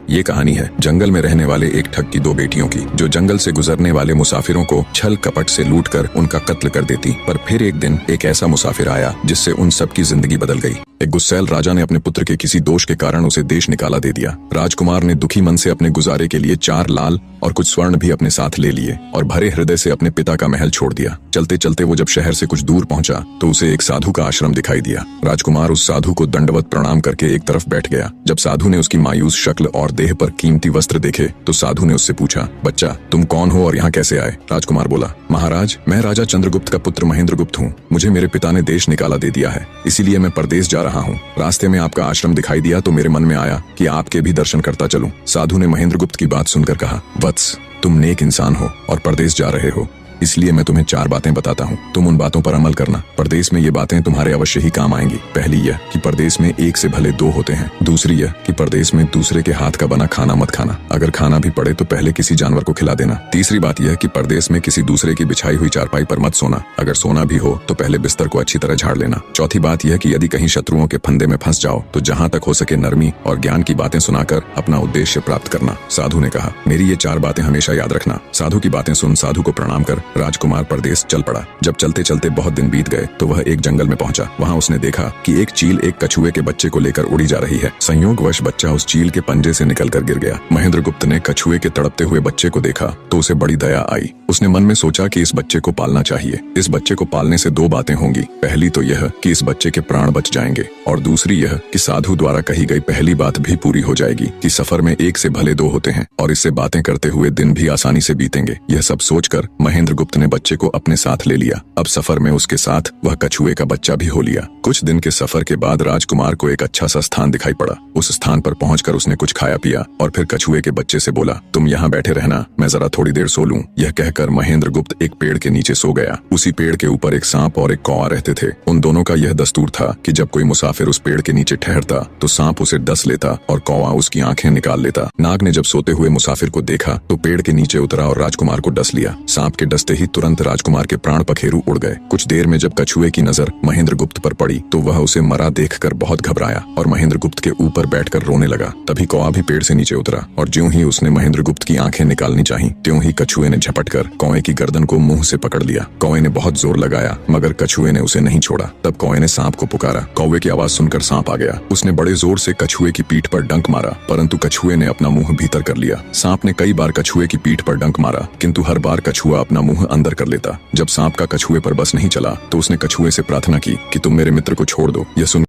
ये कहानी है जंगल में रहने वाले एक ठग की दो बेटियों की, जो जंगल से गुजरने वाले मुसाफिरों को छल कपट से लूटकर उनका कत्ल कर देती। पर फिर एक दिन एक ऐसा मुसाफिर आया जिससे उन सब की जिंदगी बदल गई। एक गुस्सैल राजा ने अपने पुत्र के किसी दोष के कारण उसे देश निकाला दे दिया। राजकुमार ने दुखी मन से अपने गुजारे के लिए 4 लाल और कुछ स्वर्ण भी अपने साथ ले लिए और भरे हृदय से अपने पिता का महल छोड़ दिया। चलते चलते वो जब शहर से कुछ दूर पहुंचा तो उसे एक साधु का आश्रम दिखाई दिया। राजकुमार उस साधु को दंडवत प्रणाम करके एक तरफ बैठ गया। जब साधु ने उसकी मायूस शक्ल और देह पर कीमती वस्त्र देखे तो साधु ने उससे पूछा, बच्चा तुम कौन हो और यहाँ कैसे आए? राजकुमार बोला, महाराज मैं राजा चंद्रगुप्त का पुत्र महेंद्रगुप्त हूँ। मुझे मेरे पिता ने देश निकाला दे दिया है, इसीलिए मैं परदेश जा रहा हूँ। रास्ते में आपका आश्रम दिखाई दिया तो मेरे मन में आया कि आपके भी दर्शन करता चलूं। साधु ने महेंद्रगुप्त की बात सुनकर कहा, वत्स तुम नेक इंसान हो और परदेश जा रहे हो, इसलिए मैं तुम्हें 4 बातें बताता हूँ। तुम उन बातों पर अमल करना। परदेश में ये बातें तुम्हारे अवश्य ही काम आएंगी। पहली यह कि परदेश में एक से भले 2 होते हैं। दूसरी यह कि परदेश में दूसरे के हाथ का बना खाना मत खाना, अगर खाना भी पड़े तो पहले किसी जानवर को खिला देना। तीसरी बात यह कि परदेश में किसी दूसरे की बिछाई हुई चारपाई पर मत सोना, अगर सोना भी हो तो पहले बिस्तर को अच्छी तरह झाड़ लेना। चौथी बात यह कि यदि कहीं शत्रुओं के फंदे में फंस जाओ तो जहाँ तक हो सके नरमी और ज्ञान की बातें सुनाकर अपना उद्देश्य प्राप्त करना। साधु ने कहा, मेरी ये 4 बातें हमेशा याद रखना। साधु की बातें सुन साधु को प्रणाम कर राजकुमार परदेश चल पड़ा। जब चलते चलते बहुत दिन बीत गए तो वह एक जंगल में पहुंचा। वहां उसने देखा कि एक चील एक कछुए के बच्चे को लेकर उड़ी जा रही है। संयोगवश बच्चा उस चील के पंजे से निकलकर गिर गया। महेंद्रगुप्त ने कछुए के तड़पते हुए बच्चे को देखा तो उसे बड़ी दया आई। उसने मन में सोचा कि इस बच्चे को पालना चाहिए। इस बच्चे को पालने से 2 बातें होंगी। पहली तो यह कि इस बच्चे के प्राण बच जाएंगे और दूसरी यह कि साधु द्वारा कही गई पहली बात भी पूरी हो जाएगी कि सफर में एक से भले 2 होते हैं और इससे बातें करते हुए दिन भी आसानी से बीतेंगे। यह सब सोचकर महेंद्रगुप्त ने बच्चे को अपने साथ ले लिया। अब सफर में उसके साथ वह कछुए का बच्चा भी हो लिया। कुछ दिन के सफर के बाद राजकुमार को एक अच्छा सा स्थान दिखाई पड़ा। उस स्थान पर पहुंचकर उसने कुछ खाया पिया और फिर कछुए के बच्चे से बोला, तुम यहाँ बैठे रहना, मैं जरा थोड़ी देर सो लूं। यह कहकर महेंद्रगुप्त एक पेड़ के नीचे सो गया। उसी पेड़ के ऊपर एक सांप और एक कौवा रहते थे। उन दोनों का यह दस्तूर था कि जब कोई मुसाफिर उस पेड़ के नीचे ठहरता तो सांप उसे डस लेता और कौवा उसकी आंखें निकाल लेता। नाग ने जब सोते हुए मुसाफिर को देखा तो पेड़ के नीचे उतरा और राजकुमार को डस लिया। सांप के डसते ही तुरंत राजकुमार के प्राण पखेरु उड़ गए। कुछ देर में जब कछुए की नजर महेंद्रगुप्त पर पड़ी तो वह उसे मरा देखकर बहुत घबराया और महेंद्रगुप्त के ऊपर बैठकर रोने लगा। तभी कौवा भी पेड़ से नीचे उतरा और ज्यों ही उसने महेंद्रगुप्त की आंखें निकालनी चाही त्यों ही कछुए ने झपटकर कौवे की गर्दन को मुंह से पकड़ लिया। कौवे ने बहुत जोर लगाया मगर कछुए ने उसे नहीं छोड़ा। तब कौवे ने सांप को पुकारा। कौवे की आवाज सुनकर सांप आ गया। उसने बड़े जोर से कछुए की पीठ पर डंक मारा परंतु कछुए ने अपना मुंह भीतर कर लिया। सांप ने कई बार कछुए की पीठ पर डंक मारा किंतु हर बार कछुआ अपना मुंह अंदर कर लेता। जब सांप का कछुए पर बस नहीं चला तो उसने कछुए से प्रार्थना की कि तुम मेरे मित्र को छोड़ दो। यह सुन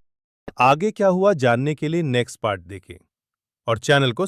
आगे क्या हुआ जानने के लिए नेक्स्ट पार्ट देखें और चैनल को